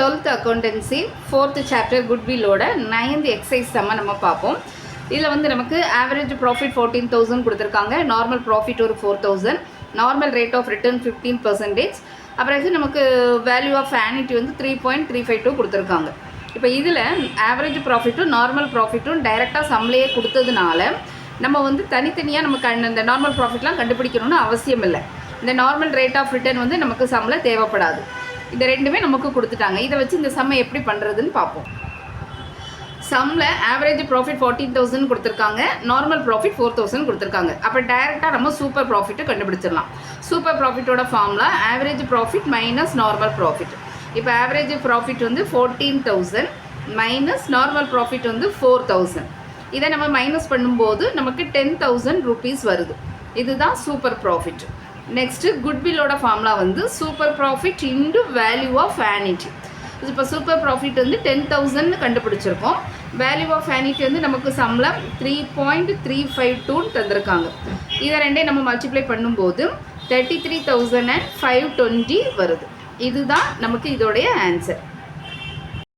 12th accountancy 4th chapter goodwill-ஓட 9th exercise நம்ம பார்ப்போம். இதில் வந்து நமக்கு average profit 14,000 கொடுத்துருக்காங்க, நார்மல் ப்ராஃபிட் ஒரு 4,000, நார்மல் ரேட் ஆஃப் ரிட்டர்ன் 15%, அப்புறம் நமக்கு வேல்யூ ஆஃப் ஆனிட்டி வந்து 3.352 கொடுத்துருக்காங்க. இப்போ இதில் ஆவரேஜ் ப்ராஃபிட்டும் நார்மல் ப்ராஃபிட்டும் டைரெக்டாக சம்லேயே கொடுத்ததுனால நம்ம வந்து தனித்தனியாக நமக்கு இந்த நார்மல் ப்ராஃபிட்லாம் கண்டுபிடிக்கணும்னு அவசியம் இல்லை. இந்த நார்மல் ரேட் ஆஃப் ரிட்டர்ன் வந்து நமக்கு சம்மில் தேவைப்படாது. இந்த ரெண்டுமே நமக்கு கொடுத்துட்டாங்க. இதை வச்சு இந்த சம்மை எப்படி பண்ணுறதுன்னு பார்ப்போம். சம்மில் ஆவரேஜ் ப்ராஃபிட் 14,000 கொடுத்துருக்காங்க, நார்மல் ப்ராஃபிட் 4,000 கொடுத்துருக்காங்க. அப்போ டைரெக்டாக நம்ம சூப்பர் ப்ராஃபிட்டை கண்டுபிடிச்சிடலாம். சூப்பர் ப்ராஃபிட்டோட formula average profit minus normal profit. இப்போ ஆவரேஜ் ப்ராஃபிட் வந்து 14,000 மைனஸ் நார்மல் ப்ராஃபிட் வந்து 4,000. இதை நம்ம மைனஸ் பண்ணும்போது நமக்கு 10,000 rupees வருது. இதுதான் சூப்பர் ப்ராஃபிட். நெக்ஸ்ட்டு குட்வில்லோட ஃபார்முலா வந்து super profit into value of annuity. இப்போ சூப்பர் ப்ராஃபிட் வந்து 10,000 கண்டுபிடிச்சிருக்கோம். வேல்யூ ஆஃப் ஆனிட்டி வந்து நமக்கு சம்பளம் 3.352 தந்திருக்காங்க. இதை ரெண்டே நம்ம மல்டிப்ளை பண்ணும்போது 33,520 வருது. இதுதான் நமக்கு இதோடைய ஆன்சர்.